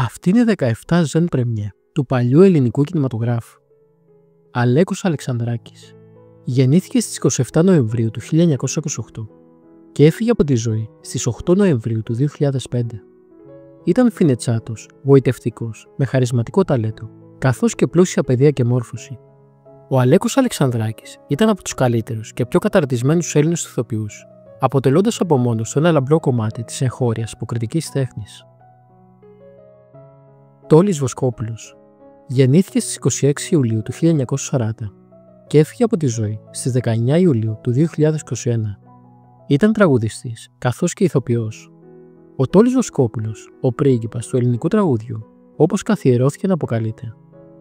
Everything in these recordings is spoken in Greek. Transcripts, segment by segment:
Αυτή είναι 17 ζεν πρεμιέ του παλιού ελληνικού κινηματογράφου. Αλέκος Αλεξανδράκης γεννήθηκε στις 27 Νοεμβρίου του 1928 και έφυγε από τη ζωή στις 8 Νοεμβρίου του 2005. Ήταν φινετσάτος, γοητευτικός, με χαρισματικό ταλέντο, καθώς και πλούσια παιδεία και μόρφωση. Ο Αλέκος Αλεξανδράκης ήταν από τους καλύτερους και πιο καταρτισμένους Έλληνες ηθοποιούς, αποτελώντας από μόνος ένα λαμπρό κομμάτι της εγχώριας υποκριτικής τέχνης. Τόλης Βοσκόπουλος γεννήθηκε στις 26 Ιουλίου του 1940 και έφυγε από τη ζωή στις 19 Ιουλίου του 2021. Ήταν τραγουδιστής καθώς και ηθοποιός. Ο Τόλης Βοσκόπουλος, ο πρίγκιπας του ελληνικού τραγουδιού, όπως καθιερώθηκε να αποκαλείται,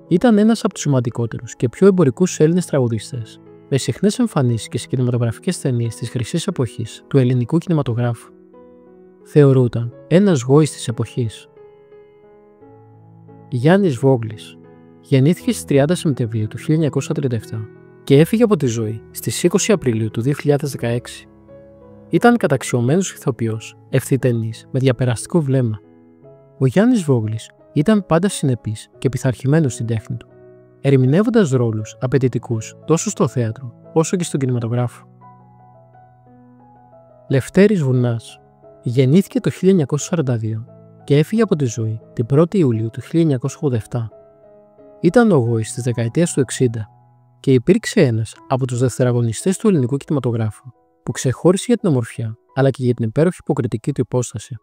ήταν ένας από τους σημαντικότερους και πιο εμπορικούς Έλληνες τραγουδιστές, με συχνές εμφανίσεις και σε κινηματογραφικές ταινίες της χρυσής εποχής του ελληνικού κινηματογράφου. Θεωρούταν ένας γόης της εποχής. Γιάννης Βόγλης γεννήθηκε στις 30 Σεπτεμβρίου του 1937 και έφυγε από τη ζωή στις 20 Απριλίου του 2016. Ήταν καταξιωμένος ηθοποιός, ευθυτενής, με διαπεραστικό βλέμμα. Ο Γιάννης Βόγλης ήταν πάντα συνεπής και πειθαρχημένος στην τέχνη του, ερμηνεύοντας ρόλους απαιτητικούς τόσο στο θέατρο όσο και στον κινηματογράφο. Λευτέρης Βουνάς γεννήθηκε το 1942 και έφυγε από τη ζωή την 1η Ιουλίου του 1987. Ήταν ο γόης της δεκαετίας του 60 και υπήρξε ένας από τους δευτεραγωνιστές του ελληνικού κινηματογράφου που ξεχώρισε για την ομορφιά αλλά και για την υπέροχη υποκριτική του υπόσταση.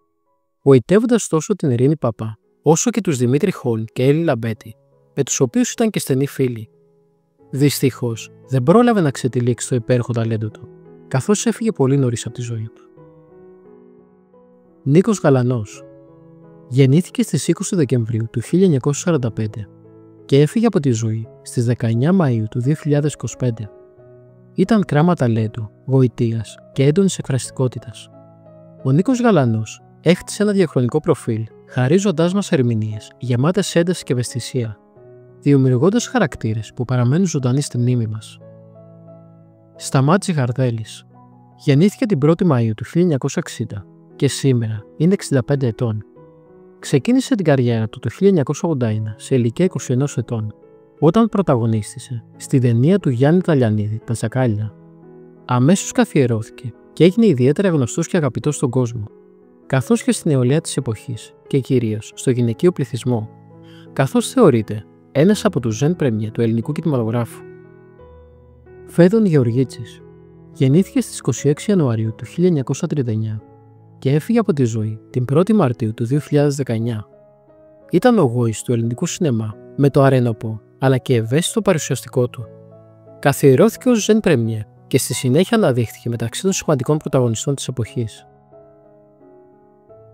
Γοητεύοντας τόσο την Ειρήνη Παπά όσο και τους Δημήτρη Χόλ και Έλλη Λαμπέτη, με τους οποίους ήταν και στενοί φίλοι. Δυστυχώς δεν πρόλαβε να ξετυλίξει το υπέροχο ταλέντο του, καθώς έφυγε πολύ νωρίς από τη ζωή του. Νίκος Γαλανός γεννήθηκε στις 20 Δεκεμβρίου του 1945 και έφυγε από τη ζωή στις 19 Μαΐου του 2025. Ήταν κράμα ταλέντου, γοητείας και έντονης εκφραστικότητας. Ο Νίκος Γαλανός έχτισε ένα διαχρονικό προφίλ, χαρίζοντάς μας ερμηνείες γεμάτες ένταση και ευαισθησία, δημιουργώντας χαρακτήρες που παραμένουν ζωντανοί στη μνήμη μας. Σταμάτης Γαρδέλης γεννήθηκε την 1η Μαΐου του 1960 και σήμερα είναι 65 ετών. Ξεκίνησε την καριέρα του το 1981 σε ηλικία 21 ετών, όταν πρωταγωνίστησε στη ταινία του Γιάννη Ταλιανίδη «Τα Τσακάλια». Αμέσως καθιερώθηκε και έγινε ιδιαίτερα γνωστός και αγαπητός στον κόσμο, καθώς και στην νεολαία της εποχής και κυρίως στο γυναικείο πληθυσμό, καθώς θεωρείται ένας από τους ζεν πρεμιέ του ελληνικού κινηματογράφου. Φέδων Γεωργίτσης γεννήθηκε στις 26 Ιανουαρίου του 1939 και έφυγε από τη ζωή την 1η Μαρτίου του 2019. Ήταν ο γόης του ελληνικού σινεμά με το αρένοπο αλλά και ευαίσθητο παρουσιαστικό του. Καθιερώθηκε ως ζεν πρεμιέ και στη συνέχεια αναδείχθηκε μεταξύ των σημαντικών πρωταγωνιστών της εποχής.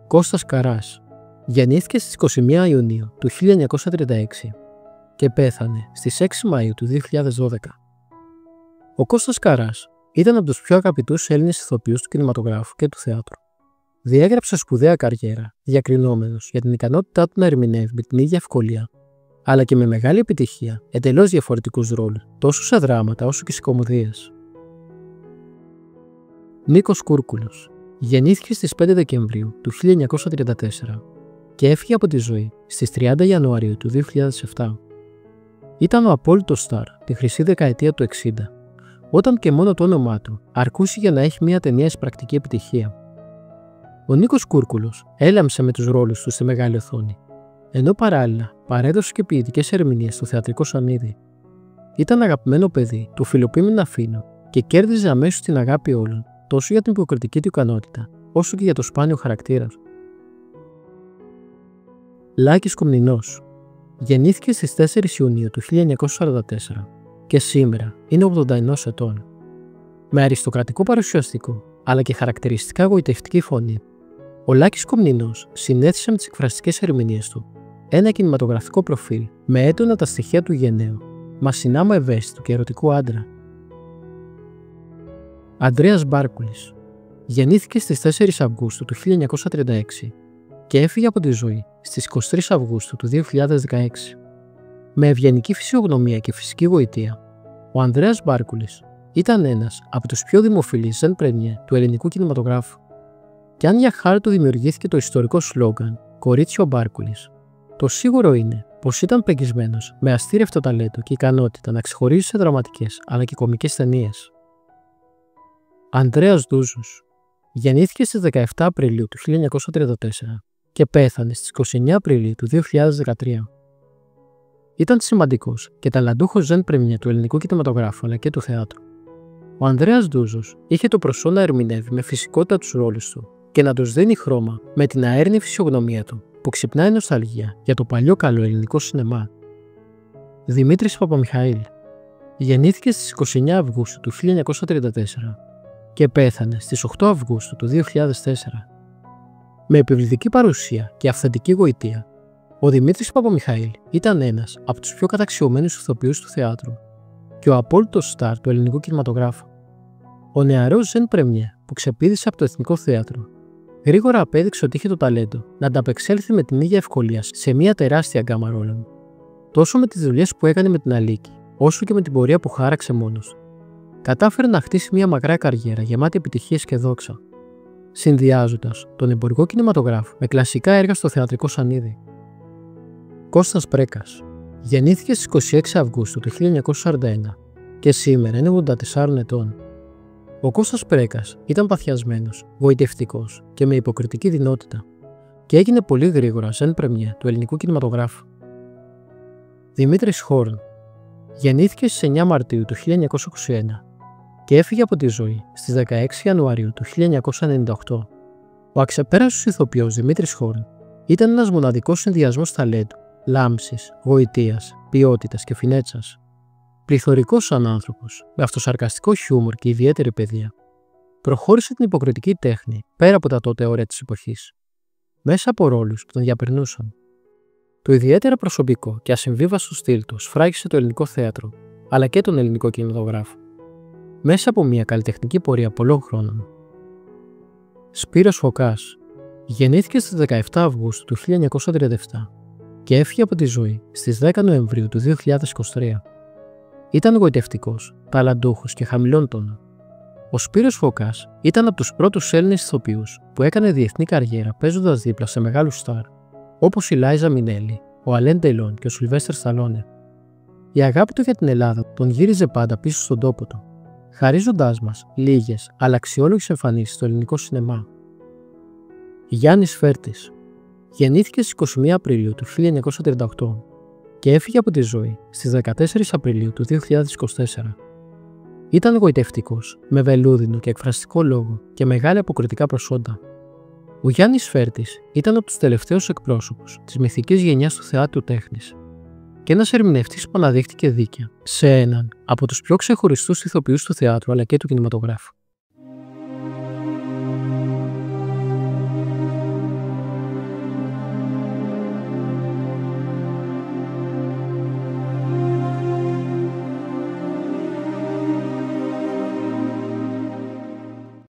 Κώστας Καράς γεννήθηκε στις 21 Ιουνίου του 1936 και πέθανε στις 6 Μαΐου του 2012. Ο Κώστας Καράς ήταν από τους πιο αγαπητούς Έλληνες ηθοποιούς του κινηματογράφου και του θεάτρου. Διέγραψε σπουδαία καριέρα, διακρινόμενος για την ικανότητά του να ερμηνεύει με την ίδια ευκολία, αλλά και με μεγάλη επιτυχία εντελώς διαφορετικούς ρόλους, τόσο σε δράματα όσο και σε κωμωδίες. Νίκος Κούρκουλος γεννήθηκε στις 5 Δεκεμβρίου του 1934 και έφυγε από τη ζωή στις 30 Ιανουαρίου του 2007. Ήταν ο απόλυτος στάρ τη χρυσή δεκαετία του 60, όταν και μόνο το όνομά του αρκούσε για να έχει μια ταινία εισπρακτική επιτυχία. Ο Νίκος Κούρκουλος έλαμψε με τους ρόλους του στη μεγάλη οθόνη, ενώ παράλληλα παρέδωσε και ποιητικές ερμηνείες στο θεατρικό σανίδι. Ήταν αγαπημένο παιδί του Φιλοπίμη Ναφίνου και κέρδιζε αμέσως την αγάπη όλων, τόσο για την υποκριτική του ικανότητα, όσο και για το σπάνιο χαρακτήρα του. Λάκης Κομνηνός γεννήθηκε στις 4 Ιουνίου του 1944 και σήμερα είναι 81 ετών. Με αριστοκρατικό παρουσιαστικό αλλά και χαρακτηριστικά γοητευτική φωνή, ο Λάκης Κομνηνός συνέθισε με τις εκφραστικές ερμηνείες του ένα κινηματογραφικό προφίλ με έντονα τα στοιχεία του γενναίου, μα συνάμα ευαίσθητου και ερωτικού άντρα. Ανδρέας Μπάρκουλης γεννήθηκε στις 4 Αυγούστου του 1936 και έφυγε από τη ζωή στις 23 Αυγούστου του 2016. Με ευγενική φυσιογνωμία και φυσική γοητεία, ο Ανδρέας Μπάρκουλης ήταν ένας από τους πιο δημοφιλείς ζεν πρεμιέ του ελληνικού κινηματογράφου. Και αν για χάρη του δημιουργήθηκε το ιστορικό σλόγγαν «Κορίτσιο Μπάρκουλης», Το σίγουρο είναι πως ήταν πεγγισμένος με αστήρευτο ταλέντο και ικανότητα να ξεχωρίζει σε δραματικές αλλά και κωμικές ταινίες. Ανδρέας Ντούζος γεννήθηκε στις 17 Απριλίου του 1934 και πέθανε στις 29 Απριλίου του 2013. Ήταν σημαντικός και ταλαντούχος ζεν πρεμιέ του ελληνικού κινηματογράφου αλλά και του θεάτρου. Ο Ανδρέας Ντούζος είχε το προσόν να ερμηνεύει με φυσικότητα τους ρόλους του και να τους δίνει χρώμα με την αέρνη φυσιογνωμία του που ξυπνάει νοσταλγία για το παλιό καλό ελληνικό σινεμά. Δημήτρης Παπαμιχαήλ γεννήθηκε στις 29 Αυγούστου του 1934 και πέθανε στις 8 Αυγούστου του 2004. Με επιβλητική παρουσία και αυθεντική γοητεία, ο Δημήτρης Παπαμιχαήλ ήταν ένας από τους πιο καταξιωμένους ηθοποιούς του θεάτρου και ο απόλυτος στάρ του ελληνικού κινηματογράφου. Ο νεαρός ζεν πρεμιέ που ξεπήδησε από το Εθνικό Θέατρο γρήγορα απέδειξε ότι είχε το ταλέντο να ανταπεξέλθει με την ίδια ευκολία σε μια τεράστια γκάμα ρόλων, τόσο με τις δουλειές που έκανε με την Αλίκη, όσο και με την πορεία που χάραξε μόνος. Κατάφερε να χτίσει μια μακρά καριέρα γεμάτη επιτυχίες και δόξα, συνδυάζοντας τον εμπορικό κινηματογράφο με κλασικά έργα στο θεατρικό σανίδι. Κώστας Πρέκας γεννήθηκε στις 26 Αυγούστου του 1941 και σήμερα είναι 84 ετών. Ο Κώστας Πρέκας ήταν παθιασμένος, γοητευτικός και με υποκριτική δεινότητα και έγινε πολύ γρήγορα ζεν πρεμιέ του ελληνικού κινηματογράφου. Δημήτρης Χόρν γεννήθηκε στις 9 Μαρτίου του 1921 και έφυγε από τη ζωή στις 16 Ιανουαρίου του 1998. Ο αξεπέραστος ηθοποιός Δημήτρης Χόρν ήταν ένας μοναδικός συνδυασμός ταλέντου, λάμψης, γοητείας, ποιότητας και φινέτσας. Πληθωρικός σαν άνθρωπος, με αυτοσαρκαστικό χιούμορ και ιδιαίτερη παιδεία, προχώρησε την υποκριτική τέχνη πέρα από τα τότε όρια της εποχής, μέσα από ρόλους που τον διαπερνούσαν. Το ιδιαίτερα προσωπικό και ασυμβίβαστο στυλ του σφράγισε το ελληνικό θέατρο, αλλά και τον ελληνικό κινηματογράφο, μέσα από μια καλλιτεχνική πορεία πολλών χρόνων. Σπύρος Φωκάς γεννήθηκε στις 17 Αυγούστου του 1937 και έφυγε από τη ζωή στις 10 Νοεμβρίου του 2023. Ήταν γοητευτικός, ταλαντούχος και χαμηλών τόνων. Ο Σπύρος Φωκάς ήταν από τους πρώτους Έλληνες ηθοποιούς που έκανε διεθνή καριέρα παίζοντας δίπλα σε μεγάλους στάρ, όπως η Λάιζα Μινέλη, ο Αλέν Ντελόν και ο Σιλβέστερ Σταλόνε. Η αγάπη του για την Ελλάδα τον γύριζε πάντα πίσω στον τόπο του, χαρίζοντάς μας λίγες αλλά αξιόλογες εμφανίσεις στο ελληνικό σινεμά. Γιάννης Φέρτης γεννήθηκε στις 21 Απριλίου του 1938 και έφυγε από τη ζωή στις 14 Απριλίου του 2024. Ήταν γοητευτικός, με βελούδινο και εκφραστικό λόγο και μεγάλη αποκριτικά προσόντα. Ο Γιάννης Φέρτης ήταν από τους τελευταίους εκπρόσωπους της μυθικής γενιάς του θεάτρου τέχνης και ένας ερμηνευτής που αναδείχθηκε δίκαια σε έναν από τους πιο ξεχωριστούς ηθοποιούς του θεάτρου αλλά και του κινηματογράφου.